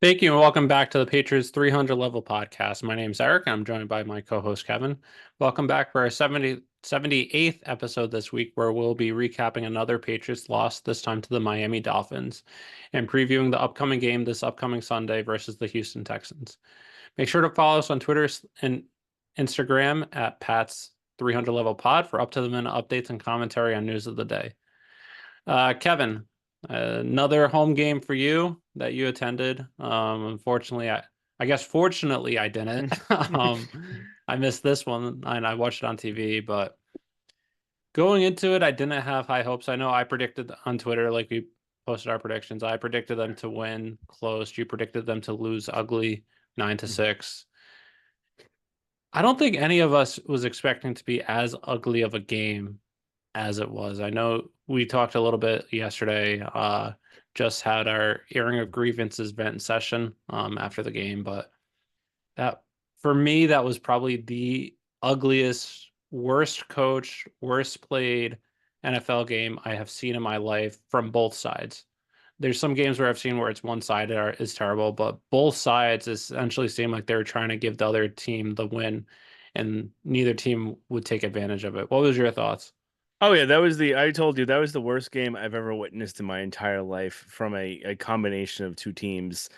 Thank you and welcome back to the Patriots 300 level podcast. My name is Eric. I'm joined by my co-host Kevin. Welcome back for our 78th episode this week, where we'll be recapping another Patriots loss, this time to the Miami Dolphins, and previewing the upcoming game this upcoming Sunday versus the Houston Texans. Make sure to follow us on Twitter and Instagram at Pat's 300 level pod for up-to-the-minute updates and commentary on news of the day. Kevin, another home game for you that you attended. Unfortunately, I guess fortunately I didn't. um, I missed this one and I watched it on TV, but going into it, I didn't have high hopes. I know I predicted on Twitter, like we posted our predictions. I predicted them to win close. You predicted them to lose ugly, 9-6. I don't think any of us was expecting to be as ugly of a game as it was. I know we talked a little bit yesterday, just had our airing of grievances vent session after the game, but that for me, that was probably the ugliest, worst coached, worst played NFL game I have seen in my life from both sides. There's some games where I've seen where it's one side is terrible, but both sides essentially seem like they were trying to give the other team the win, and neither team would take advantage of it. What was your thoughts? Oh yeah, I told you that was the worst game I've ever witnessed in my entire life from a combination of two teams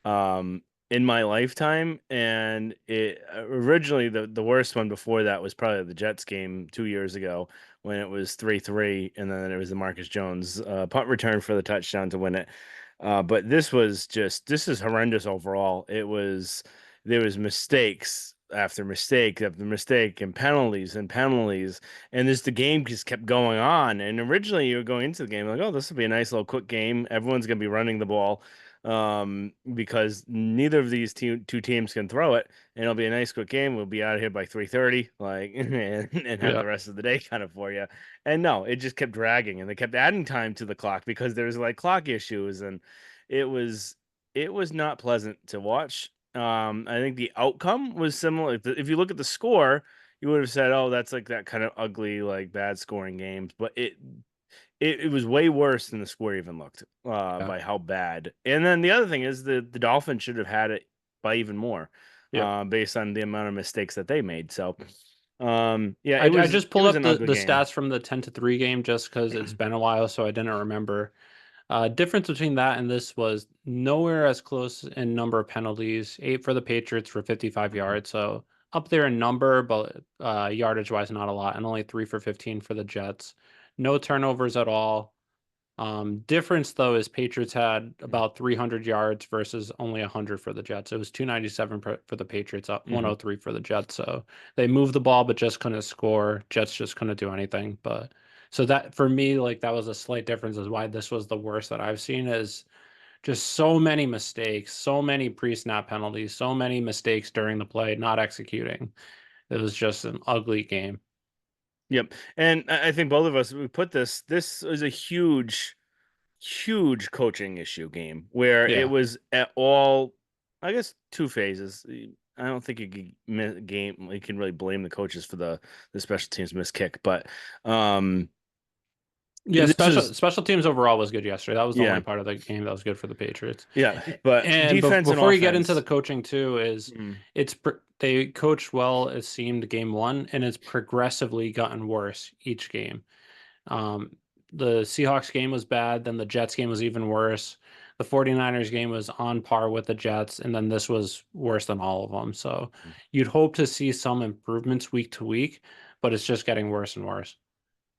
um in my lifetime. And it originally the worst one before that was probably the Jets game 2 years ago when it was 3-3, and then it was the Marcus Jones punt return for the touchdown to win it. But this is horrendous overall. There was mistakes after mistake after mistake and penalties, and the game just kept going on. And originally you were going into the game like, oh, this will be a nice little quick game. Everyone's going to be running the ball because neither of these two teams can throw it, and it'll be a nice quick game. We'll be out of here by 3:30, like, and have Yeah. the rest of the day kind of for you. And no, it just kept dragging, and they kept adding time to the clock because there was like clock issues, and it was it was not pleasant to watch. I think the outcome was similar. If you look at the score, you would have said, "Oh, that's like that kind of ugly, like bad scoring games." But it was way worse than the score even looked Yeah. by how bad. And then the other thing is the Dolphins should have had it by even more, Yep. based on the amount of mistakes that they made. So, yeah, I just it pulled was up an the ugly game. stats from the 10-3 game just because it's been a while, so I didn't remember. Difference between that and this was nowhere as close in number of penalties. 8 for the Patriots for 55 yards, so up there in number, but yardage wise, not a lot, and only 3 for 15 for the Jets. No turnovers at all. Difference though is Patriots had about 300 yards versus only 100 for the Jets. It was 297 for the Patriots, up Mhm. 103 for the Jets. So they moved the ball, but just couldn't score. Jets just couldn't do anything. But so that for me, like that was a slight difference is why this was the worst that I've seen is just so many mistakes, so many pre-snap penalties, so many mistakes during the play, not executing. It was just an ugly game. Yep. And I think both of us we put this is a huge coaching issue game where it Yeah. was at all, I guess, two phases. I don't think you can game you can really blame the coaches for the special teams miss kick, but um Yeah, this special is special teams overall was good yesterday. That was the only yeah, part of the game that was good for the Patriots. yeah, but And defense and before you get into the offense. coaching too, is Mm. they coached well. It seemed game one, and it's progressively gotten worse each game. Um, the Seahawks game was bad, then the Jets game was even worse. The 49ers game was on par with the Jets, and then this was worse than all of them. So you'd hope to see some improvements week to week, but it's just getting worse and worse.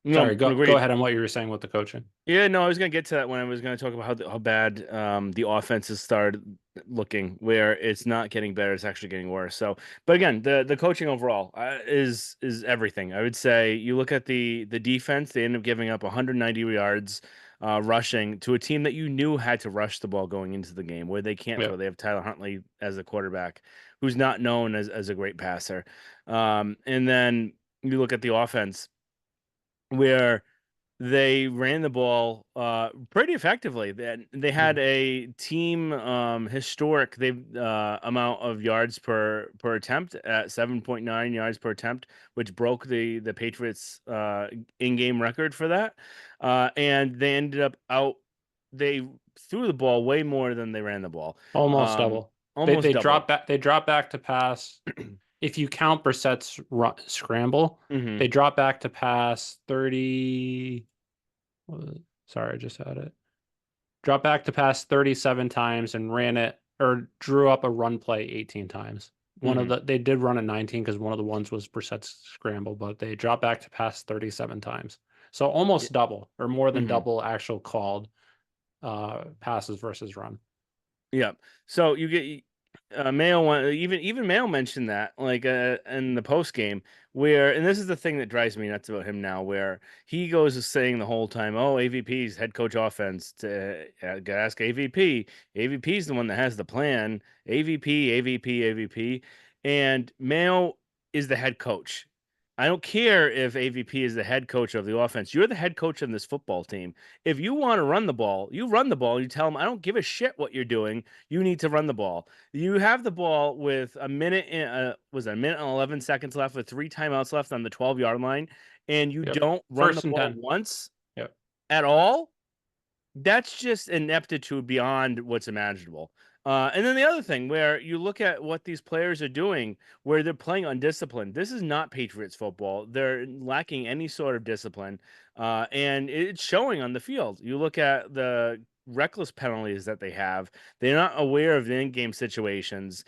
No, Sorry, go agreed. ahead on what you were saying with the coaching. Yeah, no, I was gonna get to that when I was gonna talk about how bad the offenses started looking, where it's not getting better, it's actually getting worse. So, but again, the coaching overall is everything. I would say you look at the defense; they end up giving up 190 yards rushing to a team that you knew had to rush the ball going into the game, where they can't Yeah. throw. They have Tyler Huntley as a quarterback, who's not known as a great passer. And then you look at the offense where they ran the ball pretty effectively. They had Mhm. a team historic amount of yards per attempt at 7.9 yards per attempt, which broke the Patriots in-game record for that. And they ended up out they threw the ball way more than they ran the ball. Almost double. They Almost they double. drop back. They drop back to pass. If you count Brissett's scramble, Hmm. they drop back to pass 30. Sorry, I just had it. Drop back to pass 37 times and ran it or drew up a run play 18 times. Hmm. They did run it 19 because one of the ones was Brissett's scramble, but they dropped back to pass 37 times. So almost double or more than Hmm. double actual called passes versus run. Yeah. So you get Mayo one even Mayo mentioned that like in the post game where and this is the thing that drives me nuts about him now where he goes saying the whole time, oh, AVP's head coach offense to gotta ask AVP. AVP's the one that has the plan. AVP, AVP, AVP, and Mayo is the head coach. I don't care if AVP is the head coach of the offense. You're the head coach of this football team. If you want to run the ball, you run the ball. You tell them, I don't give a shit what you're doing. You need to run the ball. You have the ball with a minute, was it a minute and 11 seconds left with 3 timeouts left on the 12-yard line, and you Yep. don't run the First and ball 10. once Yep. at all. That's just ineptitude beyond what's imaginable. And then the other thing, where you look at what these players are doing, where they're playing undisciplined. This is not Patriots football. They're lacking any sort of discipline, and it's showing on the field. You look at the reckless penalties that they have. They're not aware of the in-game situations.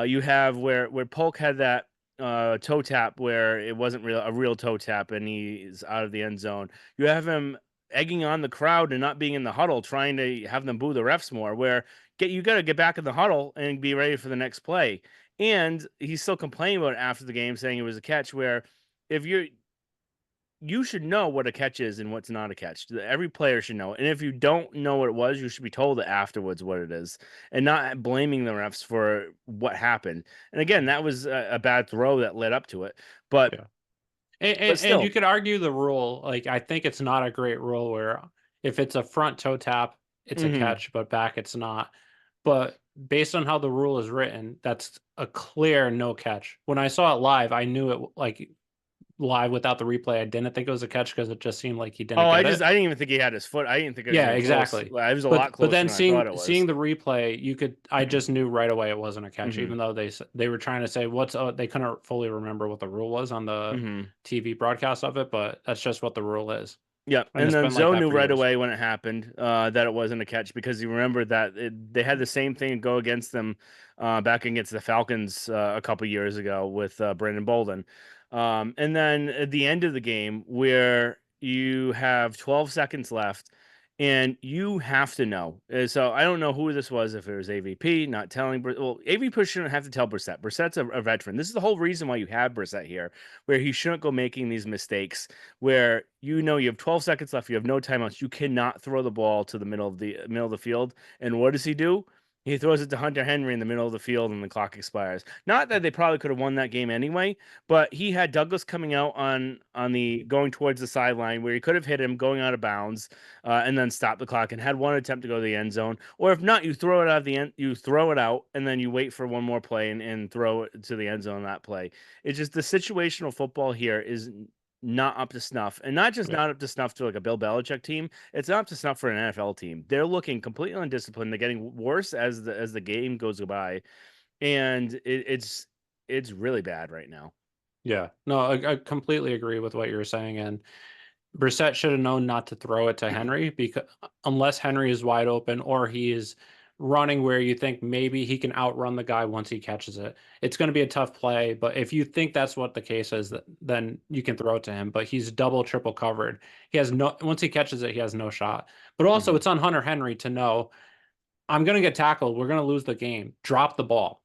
You have where Polk had that toe tap where it wasn't a real toe tap, and he's out of the end zone. You have him egging on the crowd and not being in the huddle, trying to have them boo the refs more. Where you got to get back in the huddle and be ready for the next play. And he's still complaining about it after the game, saying it was a catch. Where if you should know what a catch is and what's not a catch. Every player should know it. And if you don't know what it was, you should be told afterwards what it is, and not blaming the refs for what happened. And again, that was a bad throw that led up to it. But Yeah. And still. you could argue the rule. Like, I think it's not a great rule where if it's a front toe tap, it's a Hmm. catch, but back it's not. But based on how the rule is written, that's a clear no catch. When I saw it live, I knew it like live without the replay. I didn't think it was a catch because it just seemed like he didn't Oh, get it. I didn't even think he had his foot. I didn't think it was Yeah, even close. exactly. It was a lot But closer then than I thought it seeing was. the replay, I just knew right away it wasn't a catch, Hmm. even though they were trying to say they couldn't fully remember what the rule was on the Hmm. TV broadcast of it, but that's just what the rule is. Yeah, And and it's then been like Zoe that knew for right years. away when it happened that it wasn't a catch because you remember that they had the same thing go against them back against the Falcons a couple years ago with Brandon Bolden. And then at the end of the game, where you have 12 seconds left, and you have to know. So I don't know who this was, if it was AVP not telling. Well, AVP shouldn't have to tell Brissett. Brissett's a veteran. This is the whole reason why you have Brissett here, where he shouldn't go making these mistakes where you have 12 seconds left, you have no timeouts, you cannot throw the ball to the middle of the field. And what does he do? He throws it to Hunter Henry in the middle of the field and the clock expires. Not that they probably could have won that game anyway, but he had Douglas coming out on the going towards the sideline where he could have hit him going out of bounds and then stop the clock and had one attempt to go to the end zone. Or if not, you throw it out of the end, you throw it out and then you wait for one more play and throw it to the end zone that play. It's just the situational football here is not up to snuff, and not just Yeah. not up to snuff to like a Bill Belichick team. It's not up to snuff for an NFL team. They're looking completely undisciplined. They're getting worse as the game goes by, and it's really bad right now. Yeah. No, I completely agree with what you're saying. And Brissett should have known not to throw it to Henry because unless Henry is wide open or he is running where you think maybe he can outrun the guy once he catches it, it's going to be a tough play. But if you think that's what the case is, then you can throw it to him. But he's double, triple covered. He has no, once he catches it, he has no shot. But also, Hmm. it's on Hunter Henry to know I'm going to get tackled. We're going to lose the game. Drop the ball.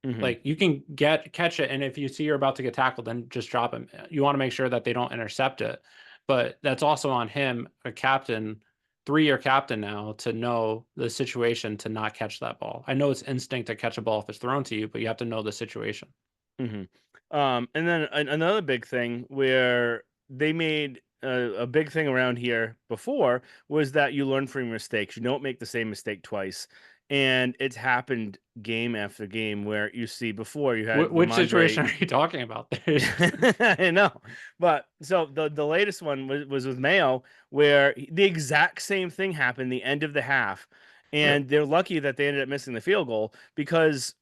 Hmm. Like you can catch it, and if you see you're about to get tackled, then just drop him. You want to make sure that they don't intercept it, but that's also on him, a captain, 3-year captain now, to know the situation to not catch that ball. I know it's instinct to catch a ball if it's thrown to you, but you have to know the situation. Hmm. And then another big thing where they made a big thing around here before was that you learn from your mistakes. You don't make the same mistake twice. And it's happened game after game where you see before you had Which Ramondre. situation are you talking about? There's I know, but so the latest one was with Mayo, where the exact same thing happened the end of the half, Yep. And they're lucky that they ended up missing the field goal because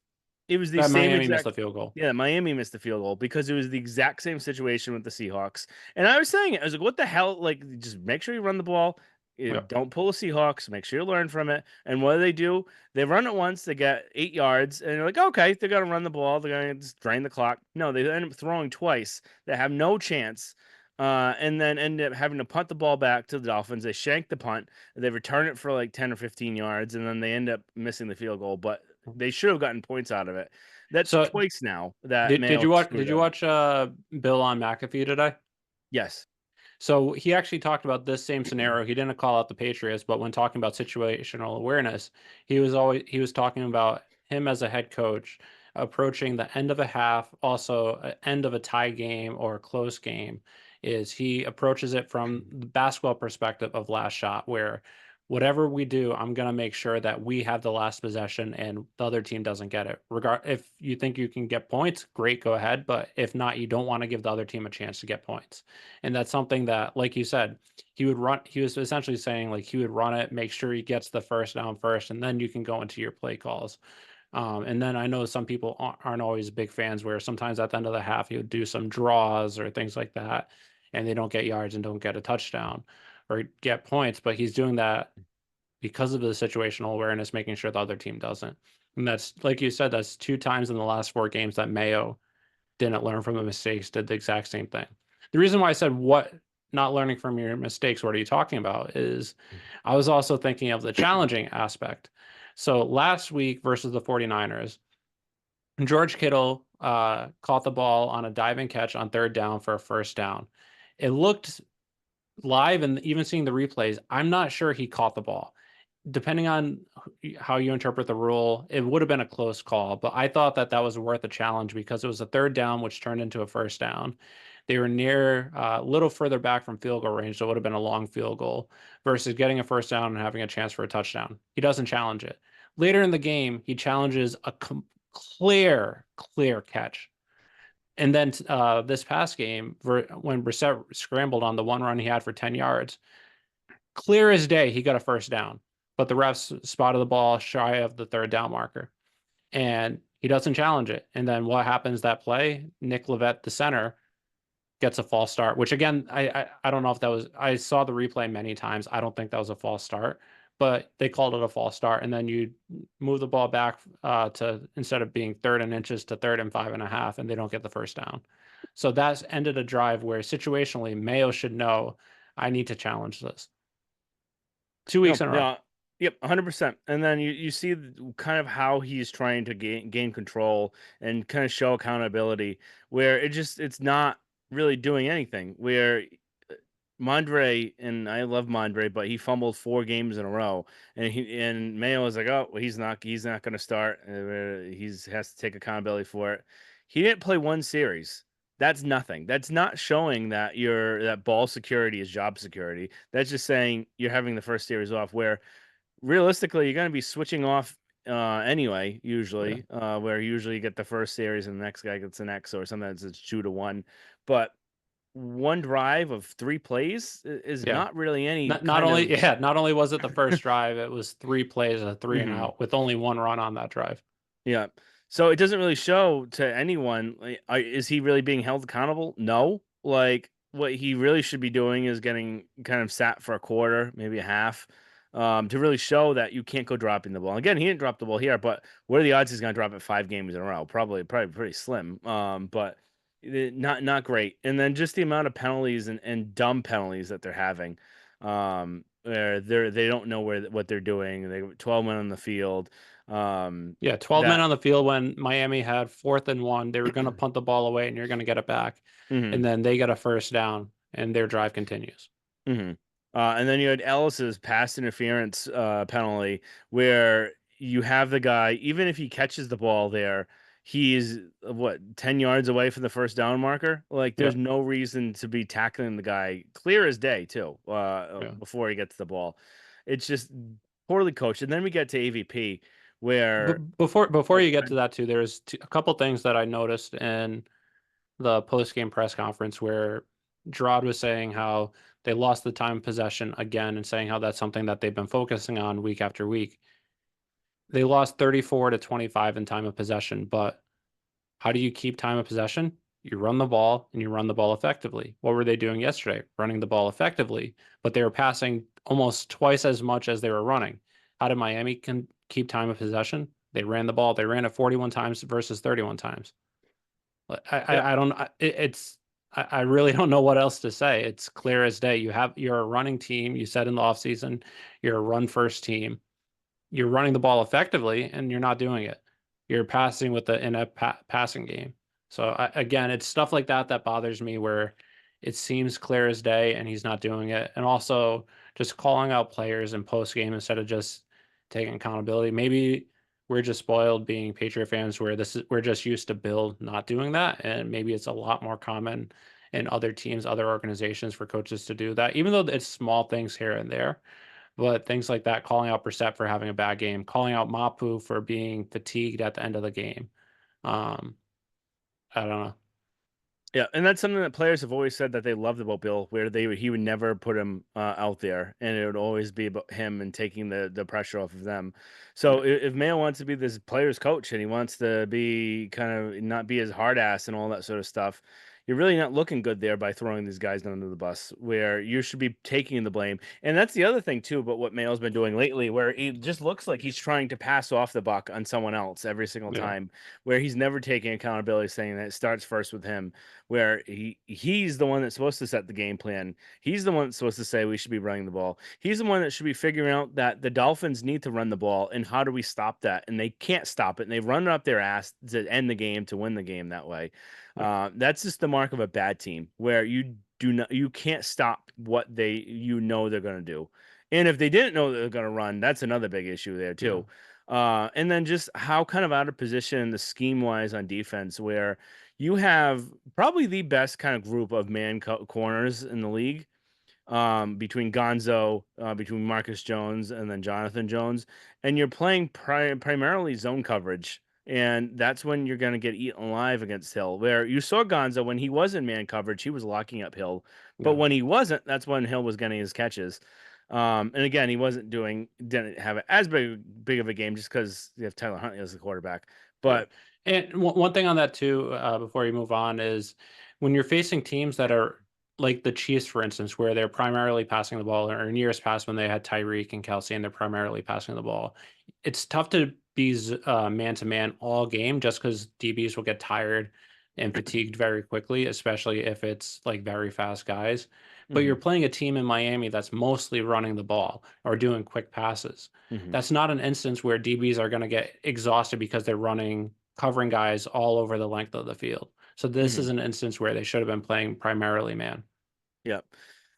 it was the That same Miami missed exact. the field goal. Yeah, Miami missed the field goal because it was the exact same situation with the Seahawks. And I was saying it, I was like, what the hell? Like, just make sure you run the ball. Yep. Don't pull the Seahawks. Make sure you learn from it. And what do? They run it once, they get 8 yards, and they're like, okay, they're gonna run the ball, they're gonna just drain the clock. No, they end up throwing twice. They have no chance. And then end up having to punt the ball back to the Dolphins. They shank the punt. They return it for like 10 or 15 yards, and then they end up missing the field goal. But they should have gotten points out of it. That's So twice now that did Mayo you watch screwed up. Bill on McAfee today? Yes. So he actually talked about this same scenario. He didn't call out the Patriots, but when talking about situational awareness, he was talking about him as a head coach approaching the end of a half, also end of a tie game or a close game, is he approaches it from the basketball perspective of last shot, where whatever we do, I'm gonna make sure that we have the last possession and the other team doesn't get it. If you think you can get points, great, go ahead. But if not, you don't want to give the other team a chance to get points. And that's something that, like you said, he was essentially saying like he would run it, make sure he gets the first down first, and then you can go into your play calls. And then I know some people aren't always big fans where sometimes at the end of the half he would do some draws or things like that, and they don't get yards and don't get a touchdown or get points, but he's doing that because of the situational awareness, making sure the other team doesn't. And that's, like you said, that's 2 times in the last 4 games that Mayo didn't learn from the mistakes, did the exact same thing. The reason why I said what not learning from your mistakes, what are you talking about, is I was also thinking of the challenging aspect. So last week versus the 49ers, George Kittle caught the ball on a diving catch on third down for a first down. It looked live, and even seeing the replays, I'm not sure he caught the ball. Depending on how you interpret the rule, it would have been a close call, but I thought that that was worth a challenge because it was a third down, which turned into a first down. They were near a little further back from field goal range, so it would have been a long field goal versus getting a first down and having a chance for a touchdown. He doesn't challenge it. Later in the game, he challenges a clear catch. And then this past game, when Brissett scrambled on the one run he had for 10 yards, clear as day, he got a first down, but the refs spotted the ball shy of the third down marker, and he doesn't challenge it. And then what happens that play? Nick Levette, the center, gets a false start, which again, I don't know if that was, I saw the replay many times. I don't think that was a false start, but they called it a false start. And then you move the ball back to, instead of being third and inches, to third and 5.5, and they don't get the first down. So that's ended a drive where situationally Mayo should know I need to challenge this. 2 weeks No, in a row. yeah, yep, 100%. And then you see kind of how he's trying to gain control and kind of show accountability, where it's not really doing anything. Where Mondre, and I love Mondre, but he fumbled 4 games in a row, and Mayo was like, oh, well, he's not going to start. He's has to take accountability for it. He didn't play one series. That's nothing. That's not showing that that ball security is job security. That's just saying you're having the first series off. Where realistically, you're going to be switching off anyway. Yeah. Usually, where usually you get the first series and the next guy gets the next, or sometimes it's 2-1. But one drive of 3 plays is Yeah. not really any Not kind only, of. yeah, not only was it the first drive, it was 3 plays, a three and Mhm. out with only one run on that drive. Yeah. So it doesn't really show to anyone. Like, is he really being held accountable? No. Like, what he really should be doing is getting kind of sat for a quarter, maybe a half, to really show that you can't go dropping the ball. Again, he didn't drop the ball here, but what are the odds he's going to drop it 5 games in a row? Probably pretty slim. But not great. And then just the amount of penalties and dumb penalties that they're having, where they don't know what they're doing. They 12 men on the field. Yeah, 12 men That on the field when Miami had 4th and 1. They were going to punt the ball away and you're going to get it back. And Mhm, then they get a first down and their drive continues. mhm. And then you had Ellis's pass interference penalty, where you have the guy, even if he catches the ball there, he's what 10 yards away from the first down marker. Like, there's Yep. no reason to be tackling the guy clear as day too. Yeah. Before he gets the ball, it's just poorly coached. And then we get to AVP, where But before oh, you get to that too, there's a couple things that I noticed in the post game press conference where Gerard was saying how they lost the time of possession again and saying how that's something that they've been focusing on week after week. They lost 34-25 in time of possession, but how do you keep time of possession? You run the ball and you run the ball effectively. What were they doing yesterday? Running the ball effectively, but they were passing almost twice as much as they were running. How did Miami can keep time of possession? They ran the ball. They ran it 41 times versus 31 times. Yep. I don't it's I really don't know what else to say. It's clear as day. You're a running team. You said in the offseason you're a run first team. You're running the ball effectively and you're not doing it. You're passing with the inept passing game. So again, it's stuff like that that bothers me where it seems clear as day and he's not doing it. And also just calling out players in post game instead of just taking accountability. Maybe we're just spoiled being Patriot fans where we're just used to Bill not doing that. And maybe it's a lot more common in other teams, other organizations for coaches to do that, even though it's small things here and there. But things like that, calling out Brissett for having a bad game, calling out Mapu for being fatigued at the end of the game. Um, I don't know. Yeah, and that's something that players have always said that they loved about Bill, where he would never put him out there, and it would always be about him and taking the pressure off of them. Yeah, So if Mayo wants to be this player's coach and he wants to be kind of not be as hard ass and all that sort of stuff, you're really not looking good there by throwing these guys under the bus, where you should be taking the blame. And that's the other thing too about what Mayo's been doing lately, where he just looks like he's trying to pass off the buck on someone else every single yeah, time, where he's never taking accountability, saying that it starts first with him, where he's the one that's supposed to set the game plan. He's the one that's supposed to say we should be running the ball. He's the one that should be figuring out that the Dolphins need to run the ball and how do we stop that? And they can't stop it. And they run it up their ass to end the game, to win the game that way. yeah, That's just the mark of a bad team, where you can't stop what they're going to do. And if they didn't know they're going to run, that's another big issue there yeah, too. And then just how kind of out of position the scheme wise on defense, where you have probably the best kind of group of corners in the league, between Gonzo, between Marcus Jones, and then Jonathan Jones, and you're playing primarily zone coverage. And that's when you're going to get eaten alive against Hill. Where you saw Gonzo when he was in man coverage, he was locking up Hill, but yeah. when he wasn't, that's when Hill was getting his catches. And again, he didn't have as big of a game just because you have Tyler Huntley as the quarterback. Yeah. But And one thing on that too, before you move on, is when you're facing teams that are like the Chiefs, for instance, where they're primarily passing the ball, or in years past when they had Tyreek and Kelsey and they're primarily passing the ball, it's tough to be man to man all game just because DBs will get tired and fatigued very quickly, especially if it's like very fast guys. But you're mhm, playing a team in Miami that's mostly running the ball or doing quick passes. mhm, That's not an instance where DBs are going to get exhausted because they're covering guys all over the length of the field. So this is mhm. an instance where they should have been playing primarily man. Yep.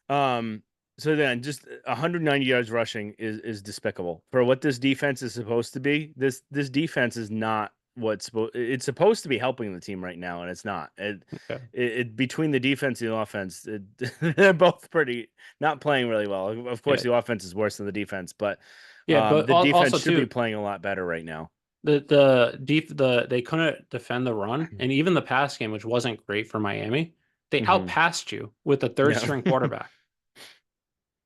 Um, so then just 190 yards rushing is despicable for what this defense is supposed to be. This defense is not it's supposed to be helping the team right now, and it's not. Okay. Between the defense and the offense, they're both pretty not playing really well. Of course, Yeah. the offense is worse than the defense, but Yeah, but the defense also should be too, playing a lot better right now. they couldn't defend the run and even the pass game, which wasn't great for Miami. They Hmm. outpassed you with the third Yeah. string quarterback.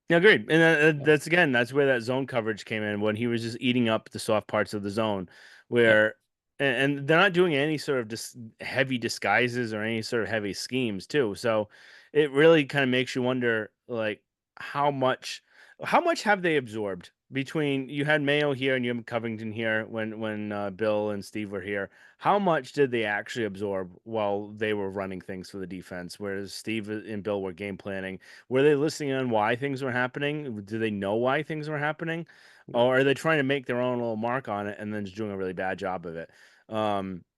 Yeah, agreed. And Yeah. that's where that zone coverage came in, when he was just eating up the soft parts of the zone, Yeah. where and they're not doing any sort of heavy disguises or any sort of heavy schemes too. So it really kind of makes you wonder, like, how much how much have they absorbed between you had Mayo here and you had Covington here when Bill and Steve were here. How much did they actually absorb while they were running things for the defense, whereas Steve and Bill were game planning? Were they listening on why things were happening? Do they know why things were happening? Yeah. Or are they trying to make their own little mark on it and then just doing a really bad job of it?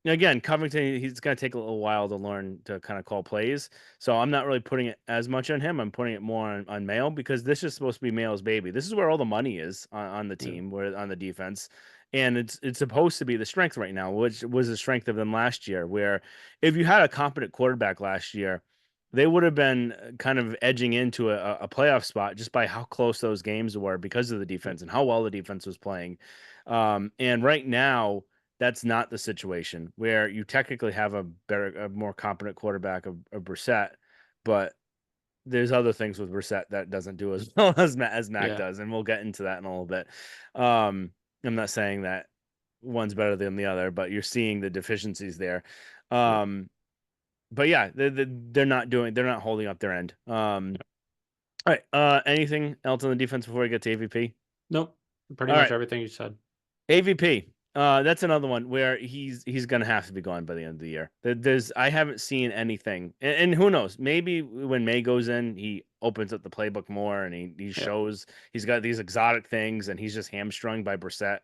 Again, Covington, he's going to take a little while to learn to kind of call plays. So I'm not really putting it as much on him. I'm putting it more on Mayo, because this is supposed to be Mayo's baby. This is where all the money is on the Yeah. team, where on the defense. And it's supposed to be the strength right now, which was the strength of them last year, where if you had a competent quarterback last year, they would have been kind of edging into a playoff spot just by how close those games were because of the Yeah. defense and how well the defense was playing. And right now, that's not the situation, where you technically have a more competent quarterback of Brissett, but there's other things with Brissett that doesn't do as well as Mac Yeah. does, and we'll get into that in a little bit. Um, I'm not saying that one's better than the other, but you're seeing the deficiencies there. Yeah. But yeah, they're not holding up their end. All right. Anything else on the defense before we get to AVP? Nope. Pretty All much right. everything you said. AVP. That's another one where he's gonna have to be gone by the end of the year. There's I haven't seen anything, and who knows? Maybe when May goes in, he opens up the playbook more and he Yeah. shows he's got these exotic things, and he's just hamstrung by Brissett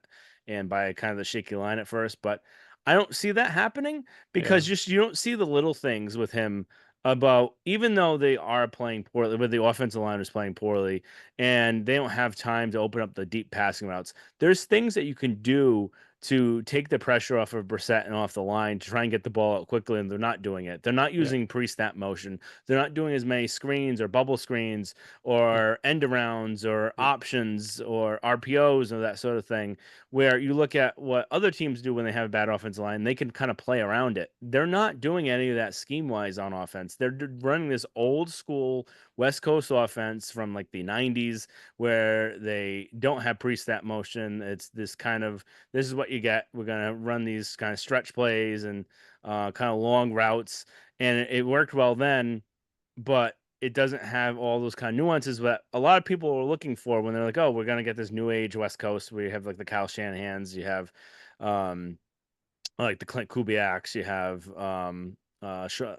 and by kind of the shaky line at first. But I don't see that happening because Yeah. just you don't see the little things with him about even though they are playing poorly, but the offensive line is playing poorly, and they don't have time to open up the deep passing routes. There's things that you can do to take the pressure off of Brissett and off the line to try and get the ball out quickly, and they're not doing it. They're not Yeah. using pre-snap motion. They're not doing as many screens or bubble screens Yeah. or end arounds or Yeah. options or RPOs or that sort of thing. Where you look at what other teams do when they have a bad offensive line, they can kind of play around it. They're not doing any of that scheme wise on offense. They're running this old school West Coast offense from like the 90s where they don't have pre-snap motion. It's this kind of this is what you get. We're gonna run these kind of stretch plays and kind of long routes, and it worked well then, but it doesn't have all those kind of nuances that a lot of people are looking for when they're like, "Oh, we're gonna get this new age West Coast." Where you have like the Kyle Shanahan's, you have um, like the Clint Kubiaks, you have not Sean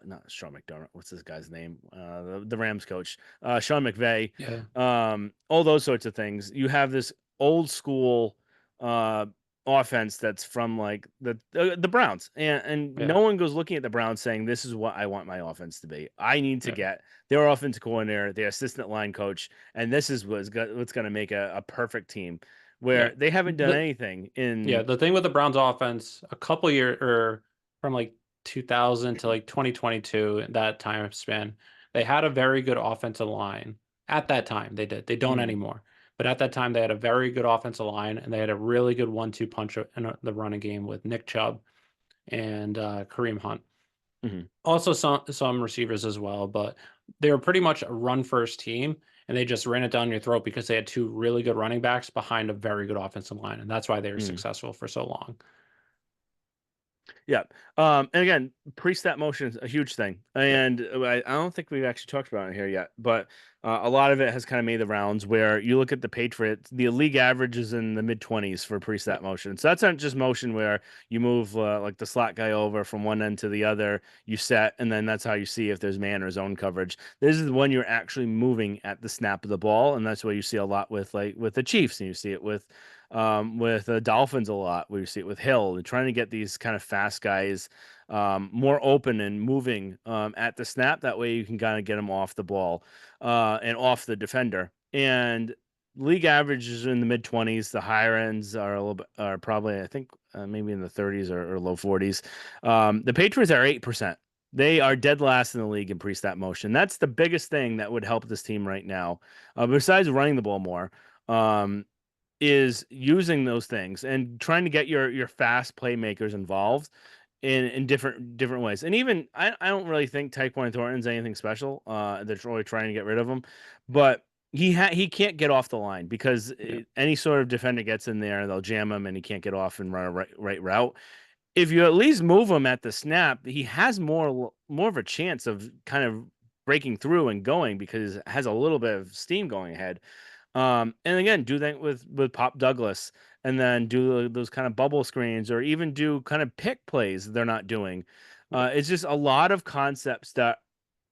McDermott. What's this guy's name? The Rams coach, Sean McVay. Yeah. All those sorts of things. You have this old school uh offense that's from like the Browns, and Yeah. no one goes looking at the Browns saying this is what I want my offense to be. I need to Yeah. get their offensive coordinator, their assistant line coach, and this is what's going to make a perfect team. Yeah. Where they haven't done The anything Yeah, in. the thing with the Browns offense, a couple year or from like 2000 to like 2022, that time span, they had a very good offensive line. At that time, they did. They don't Mhm, anymore. But at that time, they had a very good offensive line, and they had a really good 1-2 punch in the running game with Nick Chubb and Kareem Hunt. mhm. Also, some receivers as well, but they were pretty much a run first team, and they just ran it down your throat because they had two really good running backs behind a very good offensive line, and that's why they were Mhm. successful for so long. Yeah. And again, pre-snap motion is a huge thing. Yeah, And I don't think we've actually talked about it here yet, but a lot of it has kind of made the rounds where you look at the Patriots, the league average is in the mid 20s for yeah, pre-snap motion. So that's not just motion where you move like the slot guy over from one end to the other, you set, and then that's how you see if there's man or zone coverage. This is when you're actually moving at the snap of the ball, and that's what you see a lot with the Chiefs, and you see it with the Dolphins a lot. We see it with Hill. They're trying to get these kind of fast guys more open and moving at the snap. That way you can kind of get them off the ball and off the defender. And league averages in the mid 20s. The higher ends are a little bit are probably I think maybe in the 30s or low 40s. The Patriots are 8%. They are dead last in the league in pre-snap motion. That's the biggest thing that would help this team right now. Besides running the ball more, um, is using those things and trying to get your fast playmakers involved in different ways. And even I don't really think Tyquan Thornton's anything special. They're really trying to get rid of him, but he can't get off the line because yeah, any sort of defender gets in there, they'll jam him, and he can't get off and run a right route. If you at least move him at the snap, he has more of a chance of kind of breaking through and going because it has a little bit of steam going ahead. And again, do that with Pop Douglas, and then do those kind of bubble screens, or even do kind of pick plays they're not doing. yeah, It's just a lot of concepts that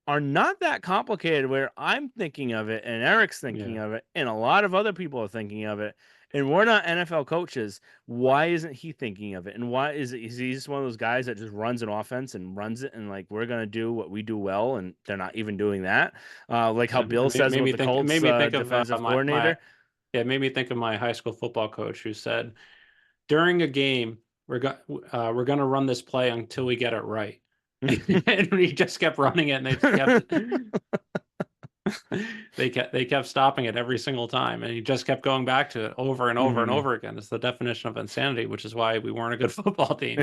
are not that complicated. Where I'm thinking of it, and Eric's thinking yeah. of it, and a lot of other people are thinking of it, and we're not NFL coaches. Why isn't he thinking of it? And why is he just one of those guys that just runs an offense and runs it, and like we're gonna do what we do well, and they're not even doing that? Like how Yeah, Bill says made about me the think. It Colts made me think of defensive my coordinator. yeah. It made me think of my high school football coach who said during a game we're gonna run this play until we get it right, and he just kept running it, and they just kept they kept stopping it every single time, and he just kept going back to it over and over and Mhm. over again. It's the definition of insanity, which is why we weren't a good football team.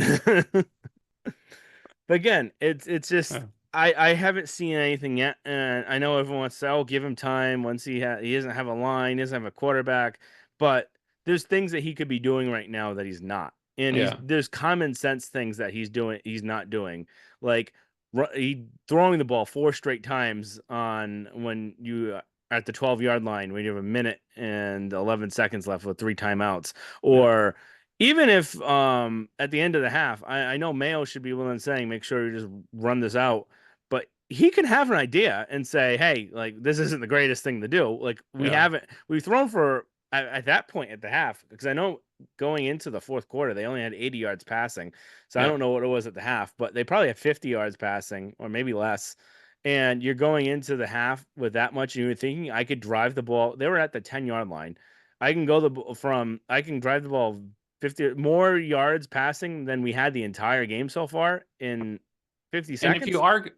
But again, it's just Yeah, I haven't seen anything yet, and I know everyone wants to say, "Oh, give him time." Once he doesn't have a line, he doesn't have a quarterback, but there's things that he could be doing right now that he's not. and Yeah. there's common sense things that he's not doing, like he throwing the ball 4 straight times on when you at the 12-yard line when you have a minute and 11 seconds left with 3 timeouts, Yeah. or even if at the end of the half, I know Mayo should be willing saying make sure you just run this out, but he can have an idea and say, hey, like this isn't the greatest thing to do. Like Yeah. we've thrown for at that point at the half, because I know going into the fourth quarter they only had 80 yards passing, so I Yeah. don't know what it was at the half, but they probably had 50 yards passing or maybe less. And you're going into the half with that much, and you're thinking I could drive the ball. They were at the 10-yard line. I can drive the ball 50 more yards passing than we had the entire game so far in 50 And seconds.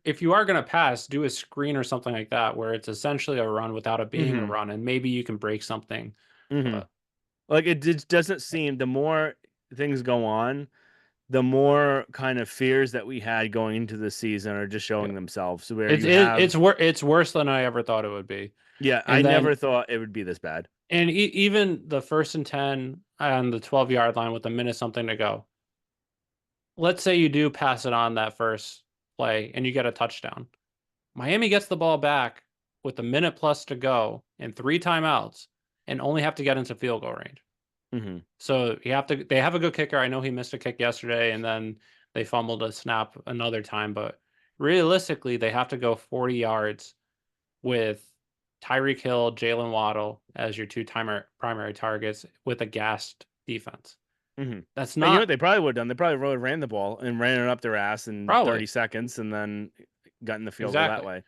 if you are going to pass, do a screen or something like that where it's essentially a run without it being a Mm-hmm. run, and maybe you can break something. Mm-hmm. But Like it doesn't seem, the more things go on, the more kind of fears that we had going into the season are just yeah, showing themselves. So where you have, it's worse than I ever thought it would be. yeah, I And then never thought it would be this bad. even the 1st and 10 on the 12-yard line with a minute something to go. Let's say you do pass it on that first play and you get a touchdown. Miami gets the ball back with a minute plus to go and 3 timeouts and only have to get into field goal range. Mm-hmm. So they have a good kicker. I know he missed a kick yesterday and then they fumbled a snap another time, but realistically, they have to go 40 yards with Tyreek Hill, Jalen Waddle as your primary targets with a gassed defense. Mm-hmm. That's And you know what not they probably would have done? They probably would have ran the ball and ran it up their ass in 30 probably seconds and then gotten the field goal that exactly. way.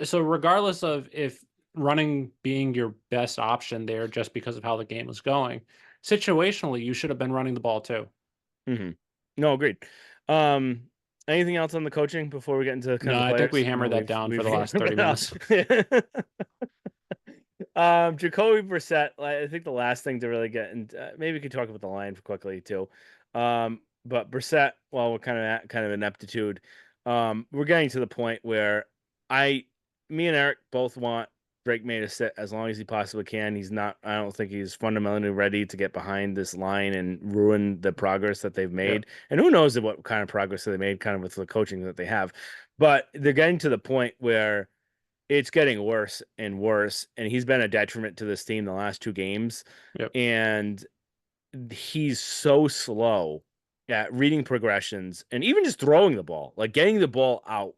So regardless of if running being your best option there just because of how the game was going, situationally you should have been running the ball too. Mm-hmm. No, agreed. Um, Anything else on the coaching before we get into kind of No, the I think we players? I know hammered that down for we've the last hammered 30 it out. minutes. Jacoby Brissett. I think the last thing to really get, and maybe we could talk about the line quickly too. But Brissett, well, we're kind of ineptitude. We're getting to the point where I, me and Eric both want Drake May to sit as long as he possibly can. He's not. I don't think he's fundamentally ready to get behind this line and ruin the progress that they've Yeah. made. And who knows what kind of progress they made, kind of with the coaching that they have. But they're getting to the point where it's getting worse and worse, and he's been a detriment to this team the last 2 games. Yep. And he's so slow at reading progressions and even just throwing the ball, like getting the ball out.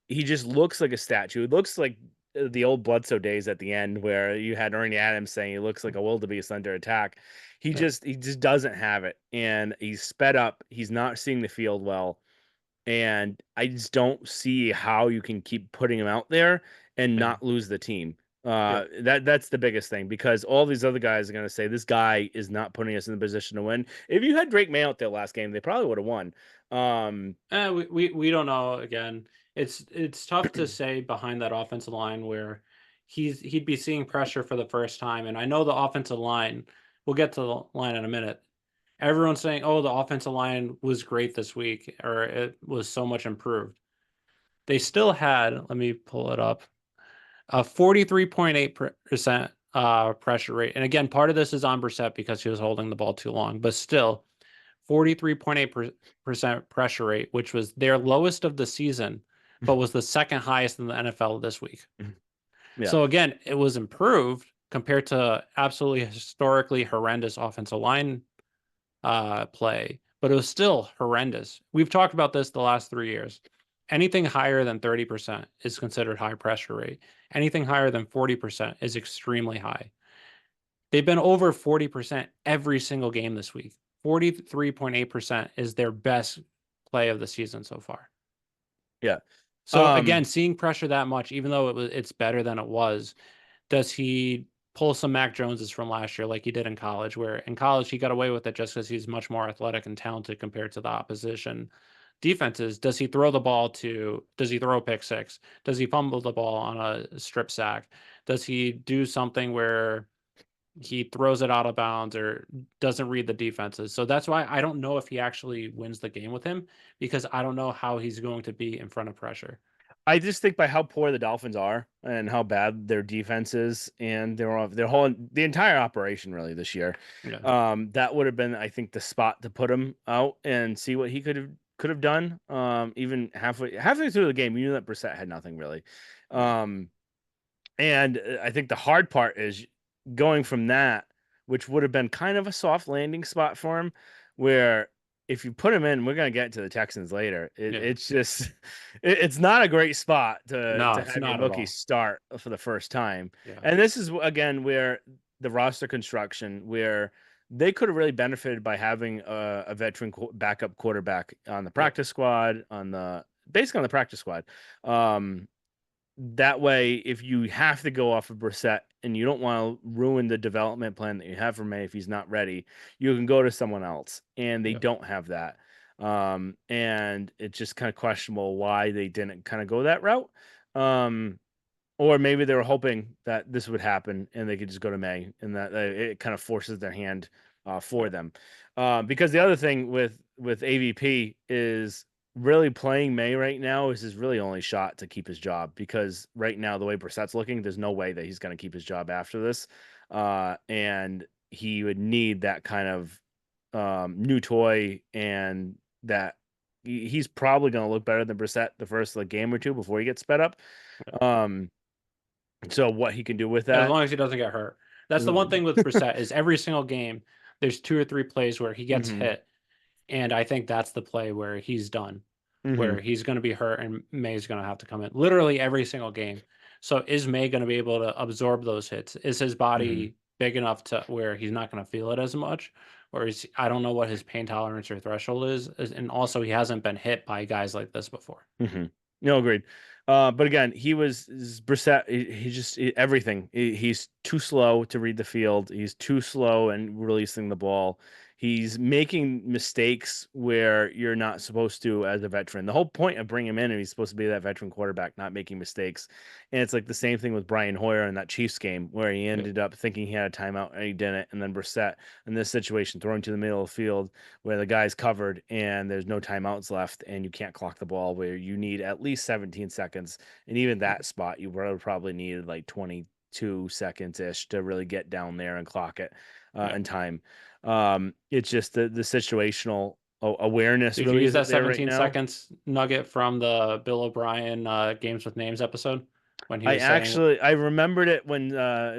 He just looks like a statue. It looks like the old Bledsoe days at the end where you had Ernie Adams saying he looks like a wildebeest under attack. Yeah. He just doesn't have it, and he's sped up. He's not seeing the field well, and I just don't see how you can keep putting him out there and Yeah. not lose the team. Yeah. That's the biggest thing, because all these other guys are going to say this guy is not putting us in the position to win. If you had Drake May out there last game, they probably would have won. Um, We don't know. Again, it's tough to say behind that offensive line where he'd be seeing pressure for the first time. And I know the offensive line, we'll get to the line in a minute. Everyone's saying, oh, the offensive line was great this week, or it was so much improved. They still had, let me pull it up, a 43.8% pressure rate. And again, part of this is on Brissett because he was holding the ball too long, but still 43.8% pressure rate, which was their lowest of the season, but was the second highest in the NFL this week. yeah. So again, it was improved compared to absolutely historically horrendous offensive line play, but it was still horrendous. We've talked about this the last 3 years. Anything higher than 30% is considered high pressure rate. Anything higher than 40% is extremely high. They've been over 40% every single game this week. 43.8% is their best play of the season so far. Yeah. So again, Um, seeing pressure that much, even though it's better than it was, does he pull some Mac Joneses from last year like he did in college, where in college he got away with it just because he's much more athletic and talented compared to the opposition defenses? Does he throw the ball does he throw a pick six? Does he fumble the ball on a strip sack? Does he do something where he throws it out of bounds or doesn't read the defenses? So that's why I don't know if he actually wins the game with him, because I don't know how he's going to be in front of pressure. I just think by how poor the Dolphins are and how bad their defense is, and the entire operation really this year, Yeah, that would have been, I think, the spot to put him out and see what he could have done. Even halfway through the game, you knew that Brissett had nothing really. yeah, Um, and I think the hard part is going from that, which would have been kind of a soft landing spot for him, where if you put him in, we're gonna get to the Texans later. yeah. It's just it's not a great spot No, to it's have your not at rookie all. start for the first time. Yeah, And this is again where the roster construction, where they could have really benefited by having a veteran backup quarterback on the yeah, practice squad, basically on the practice squad. Um, that way, if you have to go off of Brissett and you don't want to ruin the development plan that you have for May if he's not ready, you can go to someone else. And they yeah, don't have that. And it's just kind of questionable why they didn't kind of go that route. Um, or maybe they were hoping that this would happen and they could just go to May and that it kind of forces their hand for yeah, them. Because the other thing with AVP is really playing May right now is his really only shot to keep his job, because right now the way Brissett's looking, there's no way that he's going to keep his job after this. And he would need that kind of new toy, and that he's probably going to look better than Brissett the first like game or two before he gets sped up. yeah. Um, so what he can do with As that? long as he doesn't get hurt. That's the one Mm-hmm. thing with Brissett is every single game, there's two or three plays where he gets hit, and I think that's the play where he's done, Hmm. where he's going to be hurt and May's going to have to come in. Literally every single game. So is May going to be able to absorb those hits? Is his Hmm. body big enough to where he's not going to feel it as much? Or is I don't know what his pain tolerance or threshold is, and also he hasn't been hit by guys like this before. Hmm. No, agreed. But again, Brissett. Everything. He's too slow to read the field. He's too slow and releasing the ball. He's making mistakes where you're not supposed to as a veteran. The whole point of bringing him in, and he's supposed to be that veteran quarterback, not making mistakes. And it's like the same thing with Brian Hoyer in that Chiefs game where he Yeah, ended up thinking he had a timeout and he didn't. And then Brissett in this situation throwing to the middle of the field where the guy's covered and there's no timeouts left and you can't clock the ball, where you need at least 17 seconds. And even that spot, you would probably needed like 22 seconds ish to really get down there and clock it yeah. in time. It's just the situational awareness Did you really use isn't that there right 17 now. seconds nugget from the Bill O'Brien Games with Names episode when he I was saying, actually I remembered it when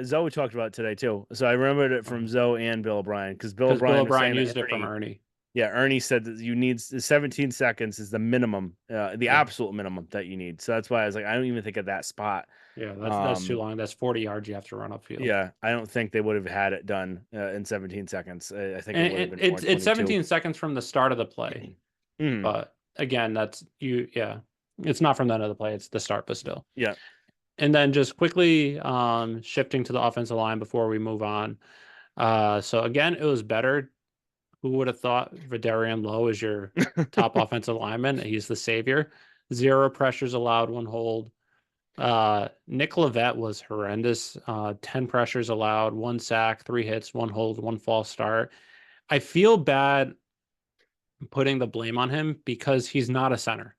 Zoe talked about it today too. So I remembered it from because Zoe and Bill O'Brien, because Bill Bill O'Brien was O'Brien saying that used it from Ernie. Ernie. Yeah, Ernie said that you need 17 seconds is the minimum, the Yeah. absolute minimum that you need. So that's why I was like, I don't even think of that spot. Yeah, that's too Um, long. That's 40 yards you have to run upfield. yeah, I don't think they would have had it done in 17 seconds. I think it would have And been more it's 22. 17 seconds from the start of the play. Mhm. But again, that's you yeah. It's not from the end of the play, it's the start, but still. Yeah. And then just quickly shifting to the offensive line before we move on. So again, it was better. Who would have thought Vidarian Lowe is your top offensive lineman? He's the savior. Zero pressures allowed, one hold. Nick Levette was horrendous. 10 pressures allowed, one sack, three hits, one hold, one false start. I feel bad putting the blame on him because he's not a center.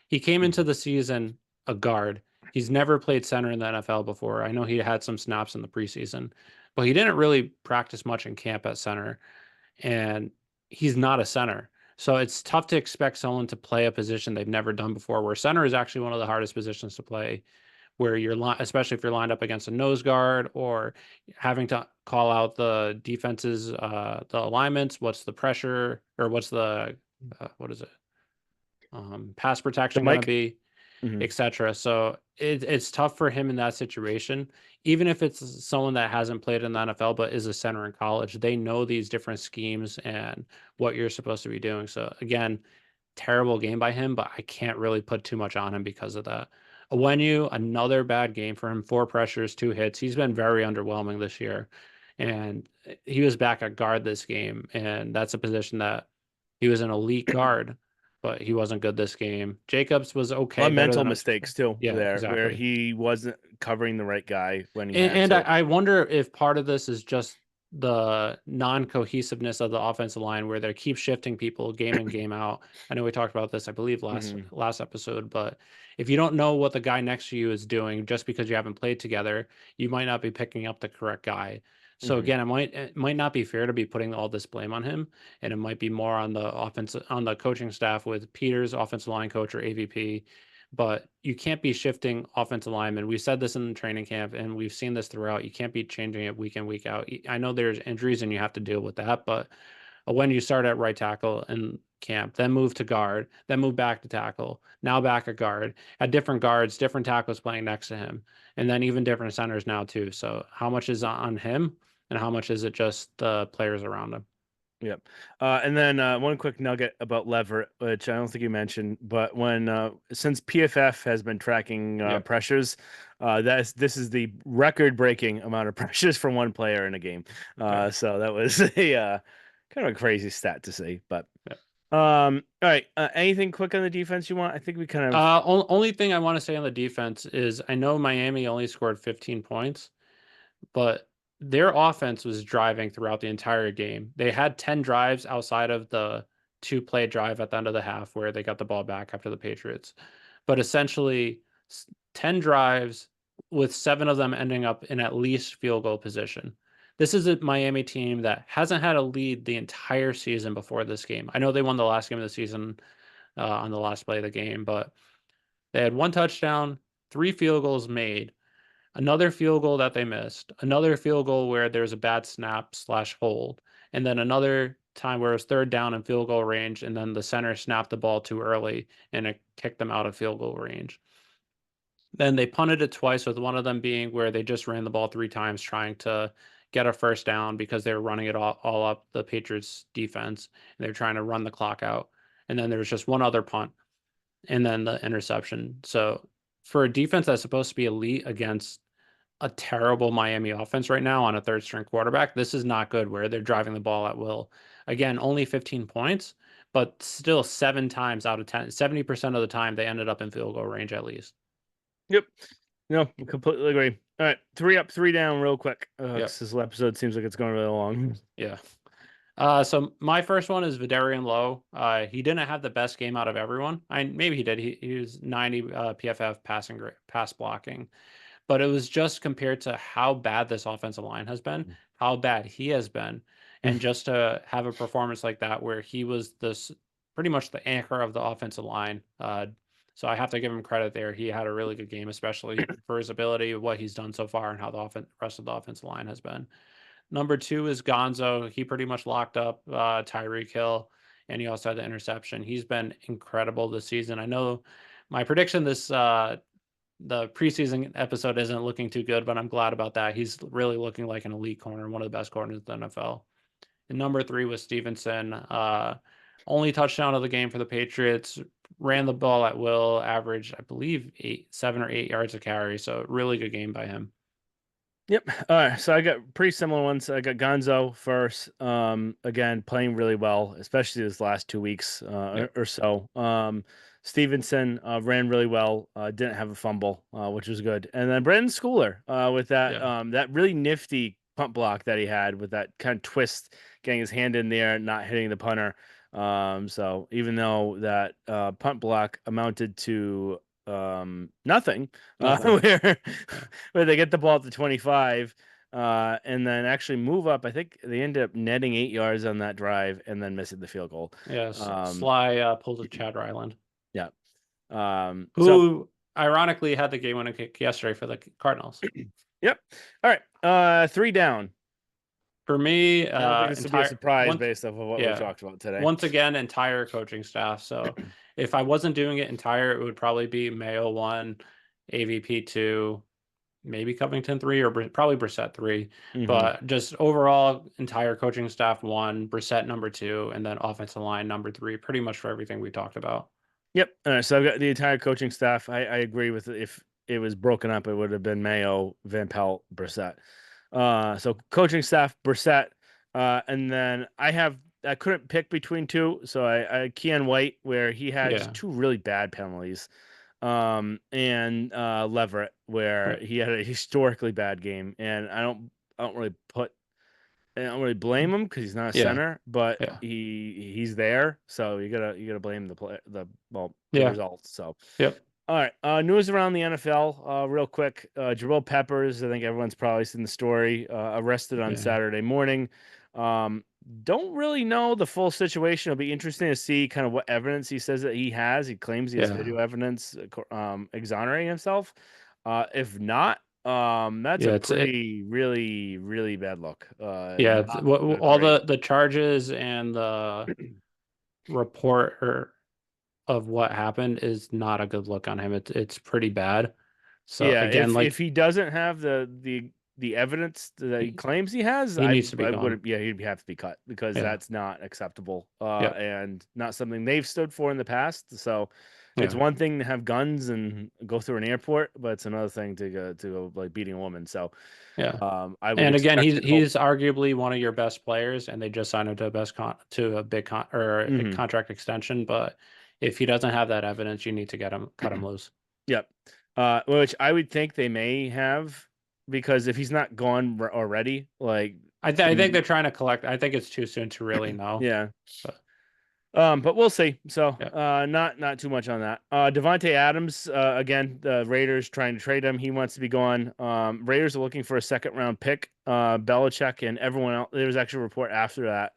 He came into Mhm. the season a guard. He's never played center in the NFL before. I know he had some snaps in the preseason, but he didn't really practice much in camp at center, and he's not a center. So it's tough to expect someone to play a position they've never done before, where center is actually one of the hardest positions to play, where especially if you're lined up against a nose guard or having to call out the defenses, the alignments, what's the pressure or what's the, what is it? Pass The protection going to Mike. be, Hmm. etc. So it's tough for him in that situation. Even if it's someone that hasn't played in the NFL but is a center in college, they know these different schemes and what you're supposed to be doing. So again, terrible game by him, but I can't really put too much on him because of that. Owenu, another bad game for him. Four pressures, two hits. He's been very underwhelming this year. And he was back at guard this game. And that's a position that he was an elite guard, but he wasn't good this game. Jacobs was A lot okay, of better mental than mistakes too yeah, there, where exactly. he wasn't covering the right guy when he had And to. I wonder if part of this is just the non-cohesiveness of the offensive line where they keep shifting people game in, game out. I know we talked about this, I believe, Mhm. last episode, but if you don't know what the guy next to you is doing just because you haven't played together, you might not be picking up the correct guy. So Mhm. again, it might not be fair to be putting all this blame on him, and it might be more on the coaching staff with Peters, offensive line coach or AVP. But you can't be shifting offensive linemen. We said this in training camp, and we've seen this throughout. You can't be changing it week in, week out. I know there's injuries, and you have to deal with that. But when you start at right tackle in camp, then move to guard, then move back to tackle, now back at guard, at different guards, different tackles playing next to him, and then even different centers now too. So how much is on him, and how much is it just the players around him? Yep. And then one quick nugget about Leverett, which I don't think you mentioned, but when since PFF has been tracking Yep. pressures, this is the record-breaking amount of pressures from one player in a game. Right. So that was a kind of a crazy stat to see. But Yep. all right. Anything quick on the defense you want? I think we kind of. Only thing I want to say on the defense is I know Miami only scored 15 points, but their offense was driving throughout the entire game. They had 10 drives outside of the two-play drive at the end of the half where they got the ball back after the Patriots. But essentially, 10 drives with seven of them ending up in at least field goal position. This is a Miami team that hasn't had a lead the entire season before this game. I know they won the last game of the season on the last play of the game, but they had one touchdown, three field goals made, another field goal that they missed, another field goal where there's a bad snap slash hold, and then another time where it was third down and field goal range, and then the center snapped the ball too early and it kicked them out of field goal range. Then they punted it twice, with one of them being where they just ran the ball three times trying to get a first down because they were running it all up the Patriots defense and they're trying to run the clock out. And then there was just one other punt and then the interception. So for a defense that's supposed to be elite against a terrible Miami offense right now on a third string quarterback, this is not good where they're driving the ball at will. Again, only 15 points, but still seven times out of 10, 70% of the time they ended up in field goal range at least. Yep. No, completely agree. All right, 3 up, 3 down, real quick. Yep. 'Cause this episode seems like it's going really long. Yeah. So my first one is Vidarian Lowe. He didn't have the best game out of everyone. Maybe he did. He was 90 PFF pass blocking, but it was just compared to how bad this offensive line has been, how bad he has been, and just to have a performance like that where he was this pretty much the anchor of the offensive line. So I have to give him credit there. He had a really good game, especially for his ability, what he's done so far, and how the rest of the offensive line has been. Number two is Gonzo. He pretty much locked up Tyreek Hill, and he also had the interception. He's been incredible this season. I know my prediction the preseason episode isn't looking too good, but I'm glad about that. He's really looking like an elite corner, one of the best corners in the NFL. And number three was Stevenson. Only touchdown of the game for the Patriots. Ran the ball at will, averaged, I believe, 7 or 8 yards a carry. So really good game by him. Yep. All right. So I got pretty similar ones. I got Gonzo first. Again, playing really well, especially this last 2 weeks Yep. or so. Stevenson ran really well. Didn't have a fumble, which was good. And then Brandon Schooler with that Yeah. that really nifty punt block that he had with that kind of twist, getting his hand in there, not hitting the punter. So even though that punt block amounted to nothing, Nothing. where Yeah. where they get the ball at the 25 and then actually move up. I think they ended up netting 8 yards on that drive and then missing the field goal. Yeah. Um, Sly pulled a Chad Ryland, yeah. So who ironically had the game winning kick yesterday for the Cardinals. yep. All right. 3 down. For me, I don't think this will be a entire surprise once, based off of what we yeah, talked about today. once again, entire coaching staff. So if I wasn't doing it entire, it would probably be Mayo one, AVP two, maybe Covington three, or probably Brissett three. Hmm. But just overall, entire coaching staff one, Brissett number two, and then offensive line number three, pretty much for everything we talked about. Yep. So I've got the entire coaching staff. I agree with it. If it was broken up, it would have been Mayo, Van Pelt, Brissett. So coaching staff, Brissett. And then I couldn't pick between two. So I Keon White, where he had just Yeah. two really bad penalties. And Leverett, where Right. he had a historically bad game. And I don't really put I don't really blame him because he's not a Yeah, center, but yeah, he's there, so you gotta blame the yeah, results. So yep, all right, news around the NFL, real quick. Jabril Peppers, I think everyone's probably seen the story. Arrested on yeah, Saturday morning. Um, don't really know the full situation. It'll be interesting to see kind of what evidence he says that he has. He claims he has yeah, video evidence, exonerating himself. If not, that's a yeah. It. pretty, really, really bad look. Yeah, Not looking all great. the charges and the report of what happened is not a good look on him. It's pretty bad. So Yeah, again, if like he doesn't have the evidence that he claims he has, he needs to be I gone. would, yeah, he'd have to be cut because Yeah, that's not acceptable, yep, and not something they've stood for in the past. So it's yeah, one thing to have guns and go through an airport, but it's another thing to go like beating a woman. So yeah. I would And again, expect and hope. he's arguably one of your best players, and they just signed him to a big or a Hmm. contract extension. But if he doesn't have that evidence, you need to get him cut him loose. Yep. Which I would think they may have because if he's not gone already, like I think in they're trying to collect. I think it's too soon to really know. yeah. But But we'll see. So, yeah, not too much on that. Devontae Adams, again, the Raiders trying to trade him. He wants to be gone. Raiders are looking for a second round pick. Belichick and everyone else. There was actually a report after that,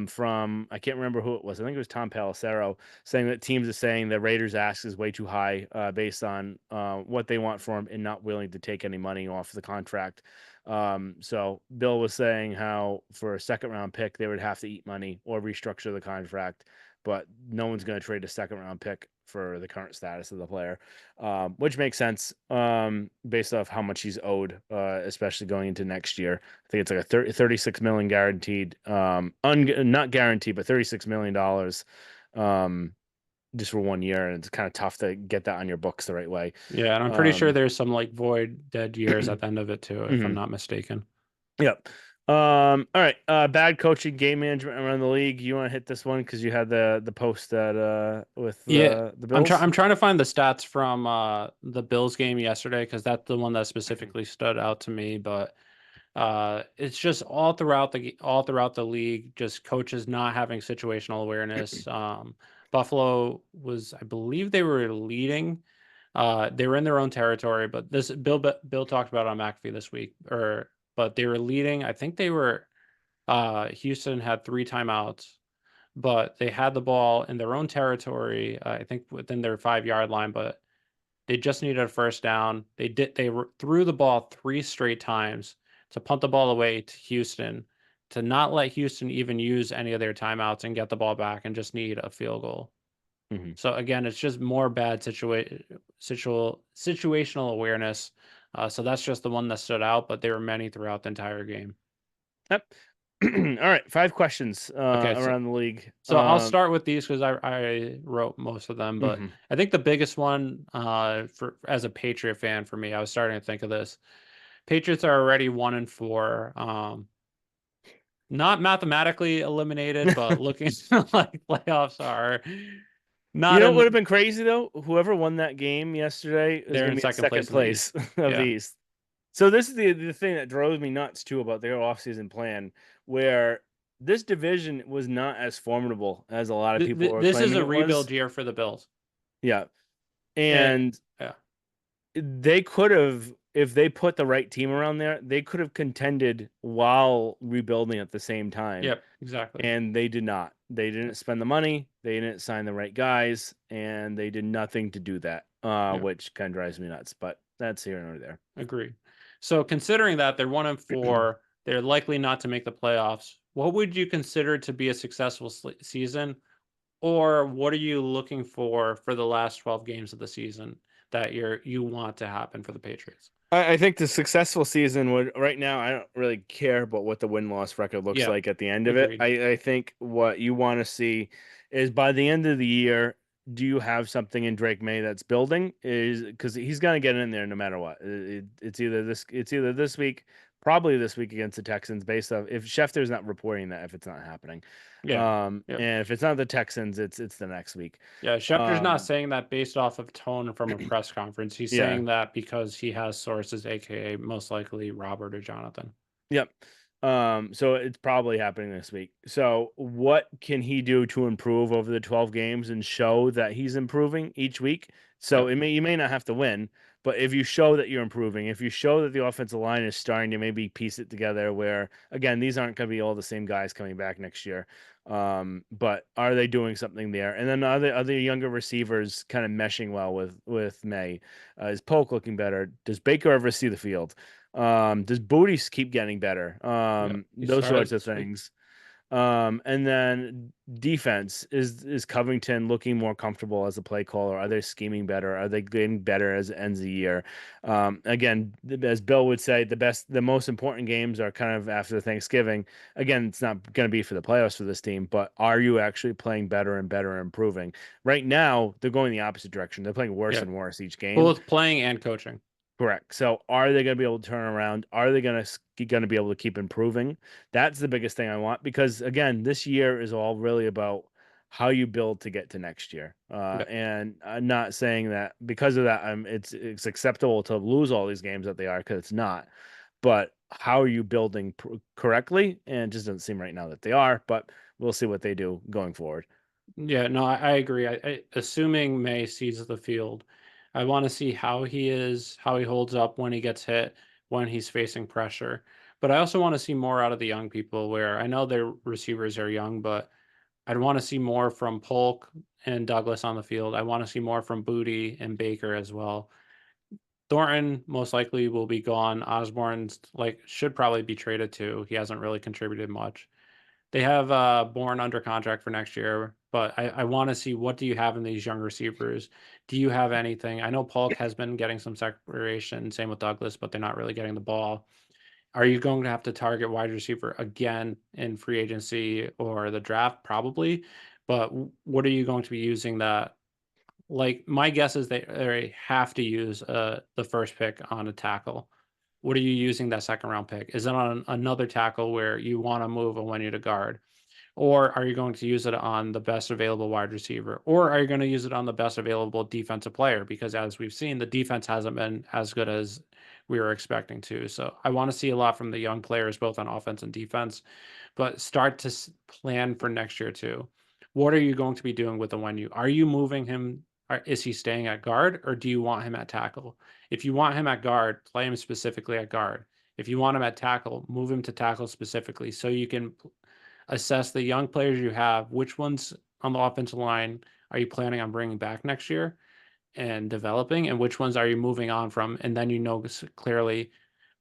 from I can't remember who it was. I think it was Tom Pelissero saying that teams are saying the Raiders' ask is way too high, based on what they want for him and not willing to take any money off the contract. So Bill was saying how for a second round pick they would have to eat money or restructure the contract, but no one's going to trade a second round pick for the current status of the player, which makes sense, based off how much he's owed, especially going into next year. I think it's like a 36 million guaranteed, not guaranteed, but $36 million, just for 1 year, and it's kind of tough to get that on your books the right way. yeah, and I'm pretty sure Um, there's some like void dead years at the end of it too, if I'm mhm. not mistaken. Yep. All right. Bad coaching, game management around the league. You want to hit this one because you had the post that with Yeah, the Bills. I'm trying to find the stats from the Bills game yesterday because that's the one that specifically stood out to me. But it's just all throughout the league, just coaches not having situational awareness. Buffalo was, I believe, they were leading. They were in their own territory, but this Bill talked about it on McAfee this week, or but they were leading. I think they were. Houston had three timeouts, but they had the ball in their own territory. I think within their 5 yard line, but they just needed a first down. Threw the ball three straight times to punt the ball away to Houston, to not let Houston even use any of their timeouts and get the ball back and just need a field goal. Hmm. So again, it's just more bad situational awareness. So that's just the one that stood out, but there were many throughout the entire game. Yep. All right. 5 questions Okay, around the league. so I'll start with these because I wrote most of them, but Mhm. I think the biggest one, for as a Patriot fan for me, I was starting to think of this. Patriots are already 1-4. Not mathematically eliminated, but looking like playoffs are You not know what would have in. been crazy though? Whoever won that game yesterday is They're going in to be in second second place in the place East. of the Yeah. East. So this is the thing that drove me nuts too about their offseason plan, where this division was not as formidable as a lot of people were This is claiming a it was. rebuild year for the Bills. Yeah. And And yeah. they could have, if they put the right team around there, they could have contended while rebuilding at the same time. Yep, exactly. And they did not. They didn't spend the money, they didn't sign the right guys, and they did nothing to do that, Yeah. which kind of drives me nuts, but that's here and there. Agree. So considering that they're 1-4, they're likely not to make the playoffs. What would you consider to be a successful season, or what are you looking for the last 12 games of the season that you want to happen for the Patriots? I think the successful season would right now. I don't really care about what the win loss record looks Yeah, like at the end of it. agreed. I think what you want to see is by the end of the year, do you have something in Drake May that's building? Is because he's gonna get in there no matter what. It's either this week, probably this week against the Texans, based off if Schefter's not reporting that if it's not happening, Yeah. Yep. and if it's not the Texans, it's the next week. Yeah, Schefter's not Um, saying that based off of tone from a press conference. He's yeah. saying that because he has sources, aka most likely Robert or Jonathan. Yep. So it's probably happening this week. So what can he do to improve over the 12 games and show that he's improving each week? So Yep. you may not have to win, but if you show that you're improving, if you show that the offensive line is starting to maybe piece it together, where again these aren't going to be all the same guys coming back next year, but are they doing something there? And then other younger receivers kind of meshing well with May? Is Polk looking better? Does Baker ever see the field? Does Booties keep getting better? Yep. He Those started sorts of this week. things. And then defense is Covington looking more comfortable as a play caller? Are they scheming better? Are they getting better as it ends the year? Again, as Bill would say, the most important games are kind of after Thanksgiving. Again, it's not going to be for the playoffs for this team, but are you actually playing better and better and improving? Right now, they're going the opposite direction. They're playing worse Yeah. and worse each game. Both playing and coaching. Correct. So are they going to be able to turn around? Are they going to be able to keep improving? That's the biggest thing I want because again, this year is all really about how you build to get to next year. Yep. And I'm not saying that because of that, it's acceptable to lose all these games that they are because it's not. But how are you building correctly? And it just doesn't seem right now that they are. But we'll see what they do going forward. Yeah, no, I agree. Assuming May sees the field, I want to see how he is, how he holds up when he gets hit, when he's facing pressure. But I also want to see more out of the young people where I know their receivers are young, but I'd want to see more from Polk and Douglas on the field. I want to see more from Booty and Baker as well. Thornton most likely will be gone. Osborne's like should probably be traded too. He hasn't really contributed much. They have Bourne under contract for next year, but I want to see what do you have in these young receivers? Do you have anything? I know Polk has been getting some separation, same with Douglas, but they're not really getting the ball. Are you going to have to target wide receiver again in free agency or the draft? Probably. But what are you going to be using that? Like my guess is they have to use the first pick on a tackle. What are you using that second round pick? Is it on another tackle where you want to move a when you to guard? Or are you going to use it on the best available wide receiver? Or are you going to use it on the best available defensive player? Because as we've seen, the defense hasn't been as good as we were expecting to. So I want to see a lot from the young players, both on offense and defense, but start to plan for next year too. What are you going to be doing with the when you? Are you moving him? Is he staying at guard or do you want him at tackle? If you want him at guard, play him specifically at guard. If you want him at tackle, move him to tackle specifically so you can assess the young players you have. Which ones on the offensive line are you planning on bringing back next year and developing, and which ones are you moving on from? And then you know clearly,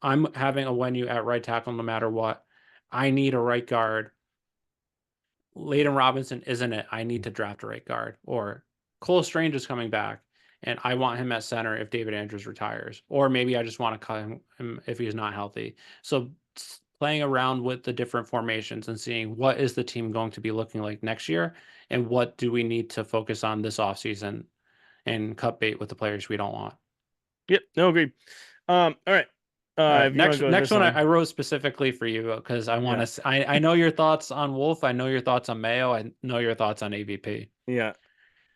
I'm having a when you at right tackle no matter what. I need a right guard. Layden Robinson isn't it. I need to draft a right guard. Or Cole Strange is coming back, and I want him at center if David Andrews retires. Or maybe I just want to cut him if he's not healthy. So playing around with the different formations and seeing what is the team going to be looking like next year, and what do we need to focus on this offseason and cut bait with the players we don't want. Yep. No, agreed. All right. All right, If you want to go with next this one one. I wrote specifically for you because I want Yeah. to. I know your thoughts on Wolf. I know your thoughts on Mayo. I know your thoughts on AVP. Yeah.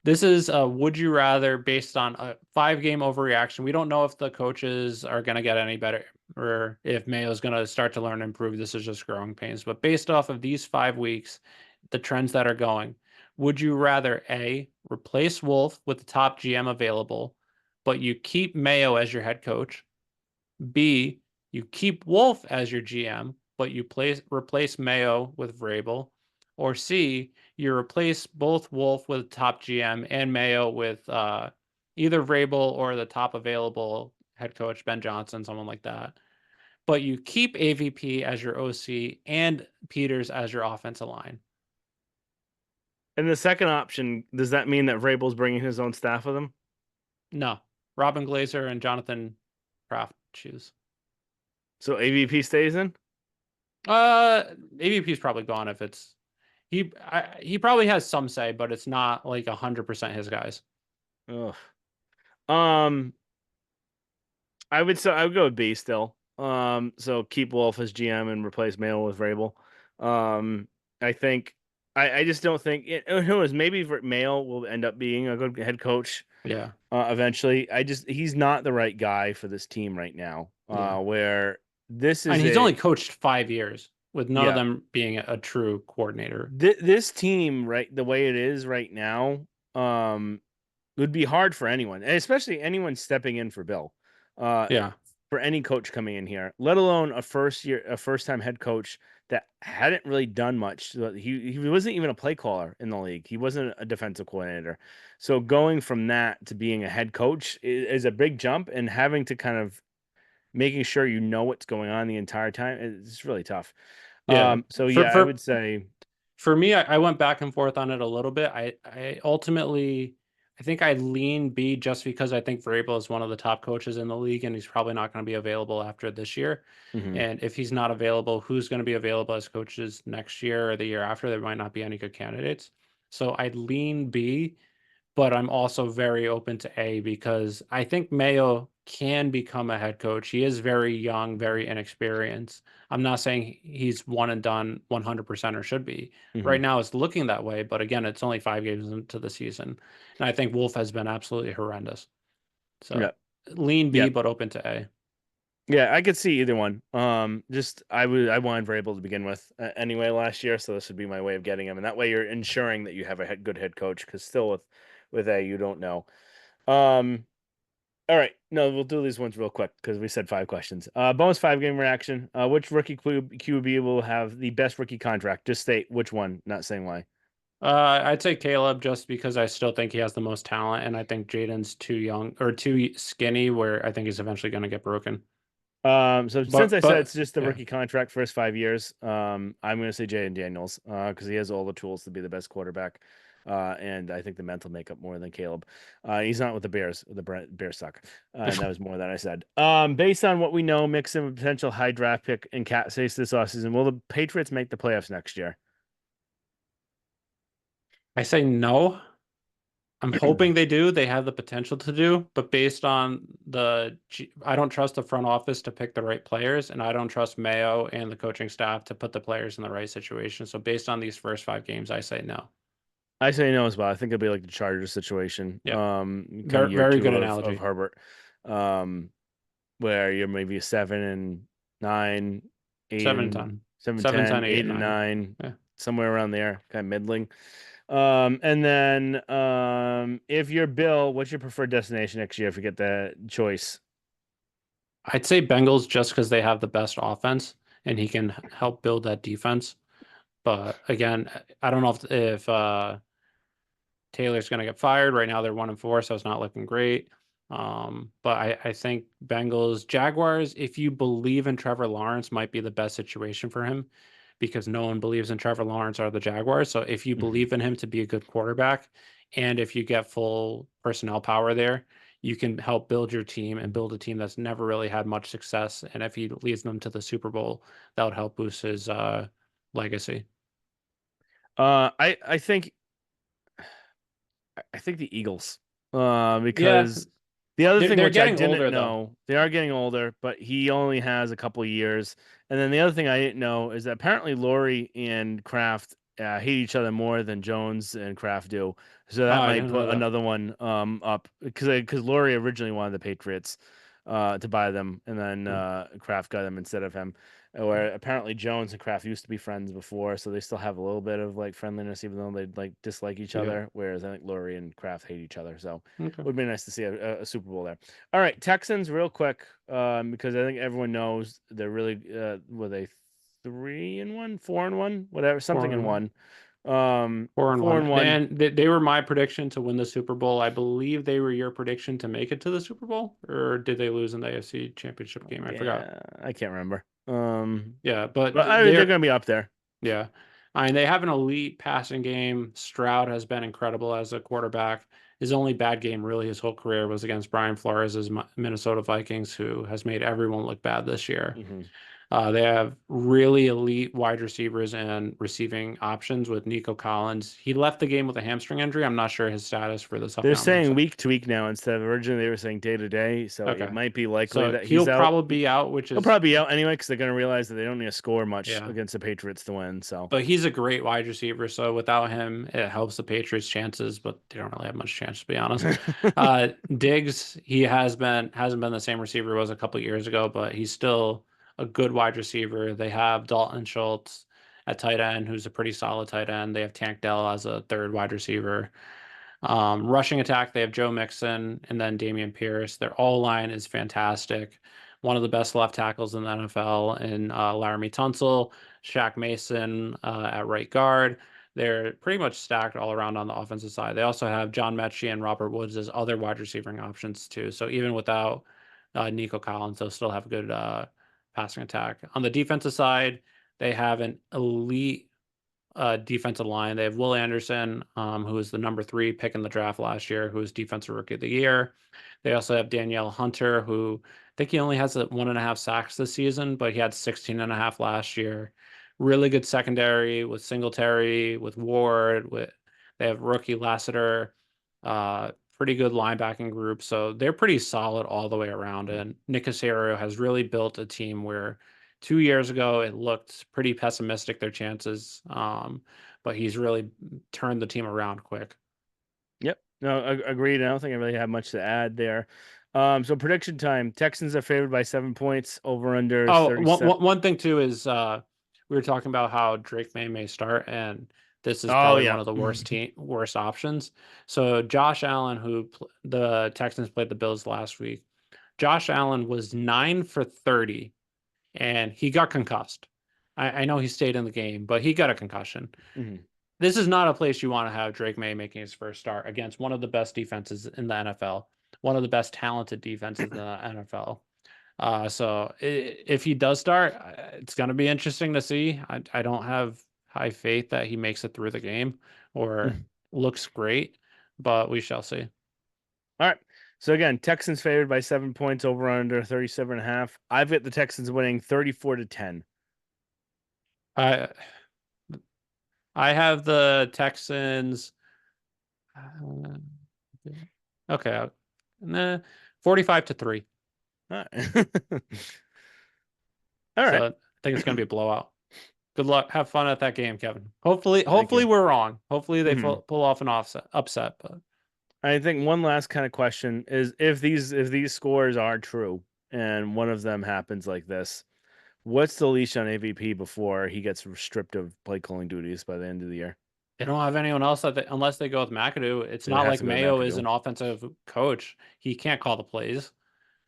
This is a would you rather based on a 5 game overreaction. We don't know if the coaches are going to get any better or if Mayo's going to start to learn and improve. This is just growing pains. But based off of these 5 weeks, the trends that are going, would you rather A, replace Wolf with the top GM available, but you keep Mayo as your head coach? B, you keep Wolf as your GM, but you replace Mayo with Vrabel. Or C, you replace both Wolf with top GM and Mayo with either Vrabel or the top available head coach, Ben Johnson, someone like that. But you keep AVP as your OC and Peters as your offensive line. And the second option, does that mean that Vrabel's bringing his own staff with him? No, Robin Glazer and Jonathan Kraft choose. So AVP stays in? AVP is probably gone if it's he probably has some say, but it's not like 100% his guys. Ugh. Um, I would go with B still. So keep Wolf as GM and replace Mayo with Vrabel. Um, I think I just don't think who knows, maybe Mayo will end up being a good head coach Yeah, eventually. He's not the right guy for this team right now. yeah, Where this And is he's only a coached 5 years, with none of yeah. them being a true coordinator. This team, right, the way it is right now, um, would be hard for anyone, and especially anyone stepping in for Bill. Yeah, For any coach coming in here, let alone a first time head coach that hadn't really done much. So he wasn't even a play caller in the league. He wasn't a defensive coordinator. So going from that to being a head coach is a big jump, and having to kind of making sure you know what's going on the entire time is really tough. yeah. So For yeah, I for would say for me, I went back and forth on it a little bit. I ultimately, I think I lean B just because I think Vrabel is one of the top coaches in the league, and he's probably not going to be available after this year. mhm. And if he's not available, who's going to be available as coaches next year or the year after? There might not be any good candidates. So I'd lean B, but I'm also very open to A because I think Mayo can become a head coach. He is very young, very inexperienced. I'm not saying he's one and done 100% or should be. Right Mhm. now, it's looking that way, but again, it's only 5 games into the season. And I think Wolf has been absolutely horrendous. Yeah. So lean Yeah. B, but open to A. Yeah, I could see either one. Just I wanted Vrabel to begin with anyway last year, so this would be my way of getting him, and that way you're ensuring that you have a good head coach. Because still with A, you don't know. Um, all right, no, we'll do these ones real quick because we said 5 questions. Bonus 5 game reaction. Which rookie QB will have the best rookie contract? Just state which one, not saying why. I'd say Caleb just because I still think he has the most talent, and I think Jaden's too young or too skinny, where I think he's eventually going to get broken. So since I said But it's just the yeah, rookie contract, first 5 years, I'm going to say Jaden Daniels because he has all the tools to be the best quarterback, and I think the mental makeup more than Caleb. He's not with the Bears. Bears suck, and that was more than I said. Based on what we know, mix in a potential high draft pick and cap space this offseason, will the Patriots make the playoffs next year? I say no. I'm hoping they do. They have the potential to do, but based on I don't trust the front office to pick the right players, and I don't trust Mayo and the coaching staff to put the players in the right situation. So based on these first 5 games, I say no. I say no as well. I think it'll be like the Chargers situation, Yep. kind of Very, year very two good of analogy. Herbert. Um, where you're maybe 7-9, eight Seven and and 10. 7, 7, 10, 10, 8, 8 and and 9. 9, Yeah. somewhere around there, kind of middling. And then if you're Bill, what's your preferred destination next year if you get the choice? I'd say Bengals just because they have the best offense and he can help build that defense. But again, I don't know if Taylor's going to get fired. Right now they're 1-4, so it's not looking great. But I think Bengals, Jaguars, if you believe in Trevor Lawrence, might be the best situation for him because no one believes in Trevor Lawrence or the Jaguars. So if you Mhm. believe in him to be a good quarterback, and if you get full personnel power there, you can help build your team and build a team that's never really had much success. And if he leads them to the Super Bowl, that would help boost his legacy. I think the Eagles. Yeah, Because the other thing they're which I getting didn't older though. know, they are getting older, but he only has a couple years. And then the other thing I didn't know is that apparently Laurie and Kraft hate each other more than Jones and Kraft do. So Oh, that I might didn't know put that. another one up because Laurie originally wanted the Patriots to buy them, and then Hmm. Kraft got them instead of him. Where apparently Jones and Kraft used to be friends before, so they still have a little bit of like friendliness, even though they like dislike each Yeah. other. Whereas I think Laurie and Kraft hate each other, so Okay. would be nice to see a Super Bowl there. All right, Texans, real quick, because I think everyone knows they're really were they 3-1, 4-1, whatever, something Four in and one. one, Four and four one. and one. And they were my prediction to win the Super Bowl. I believe they were your prediction to make it to the Super Bowl, or did they lose in the AFC Championship game? I forgot. Yeah, I can't remember. Yeah, but But I mean, they're they're gonna be up there. yeah. I mean, they have an elite passing game. Stroud has been incredible as a quarterback. His only bad game, really, his whole career was against Brian Flores' Minnesota Vikings, who has made everyone look bad this year. Hmm. They have really elite wide receivers and receiving options with Nico Collins. He left the game with a hamstring injury. I'm not sure his status for this They're upcoming saying season. week to week now instead of originally they were saying day to day. So it Okay. might be likely So that he'll he's out. probably be out, which He'll is, probably be out anyway because they're going to realize that they don't need to score much yeah. against the Patriots to win. So, But he's a great wide receiver. So without him, it helps the Patriots' chances, but they don't really have much chance, to be honest. Diggs, he hasn't been the same receiver he was a couple years ago, but he's still a good wide receiver. They have Dalton Schultz at tight end, who's a pretty solid tight end. They have Tank Dell as a third wide receiver. Rushing attack, they have Joe Mixon and then Damian Pierce. Their all line is fantastic. One of the best left tackles in the NFL, and Laramie Tunsil, Shaq Mason at right guard. They're pretty much stacked all around on the offensive side. They also have John Mechie and Robert Woods as other wide receiving options too. So even without Nico Collins, they'll still have a good passing attack. On the defensive side, they have an elite defensive line. They have Will Anderson, who was the number 3 pick in the draft last year, who was defensive rookie of the year. They also have Danielle Hunter, who I think he only has 1.5 sacks this season, but he had 16.5 last year. Really good secondary with Singletary, with Ward, with they have rookie Lassiter, pretty good linebacking group. So they're pretty solid all the way around. And Nick Caserio has really built a team where 2 years ago it looked pretty pessimistic, their chances. But he's really turned the team around quick. Yep. No, agreed. I don't think I really have much to add there. So prediction time. Texans are favored by 7 points. Over under is Oh, 37. one thing too is we were talking about how Drake may start, and this is Oh probably one yeah. of the worst options. So Josh Allen, the Texans played the Bills last week. Josh Allen was 9 for 30, and he got concussed. I know he stayed in the game, but he got a concussion. Mhm. This is not a place you want to have Drake May making his first start against one of the best defenses in the NFL, one of the best talented defenses in the NFL. So if he does start, it's going to be interesting to see. I don't have high faith that he makes it through the game or looks great, but we shall see. All right. So again, Texans favored by 7 points. Over under 37.5. I've got the Texans winning 34-10. I I have the Texans. Uh, okay, 45-3. All right. All So right. I think it's going to be a blowout. Good luck. Have fun at that game, Kevin. Thank Hopefully you. we're wrong. Hopefully they Mhm. pull off an upset. But I think one last kind of question is if these scores are true and one of them happens like this, what's the leash on AVP before he gets stripped of play calling duties by the end of the year? they don't have anyone else unless they go with McAdoo. It's It not has like to go to Mayo is McAdoo. an offensive coach. He can't call the plays.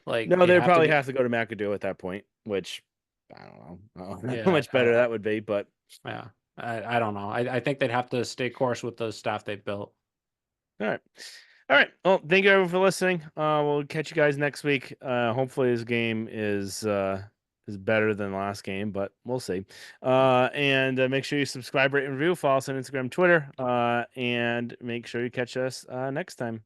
Like No, they they have to probably get. have to go to McAdoo at that point, which I don't know. I don't know how Yeah, much better that would be, but yeah. I don't know. I think they'd have to stay course with the staff they've built. all right. All right. Well, thank you everyone for listening. We'll catch you guys next week. Hopefully this game is better than the last game, but we'll see. And make sure you subscribe, rate, and review. Follow us on Instagram, Twitter, and make sure you catch us next time.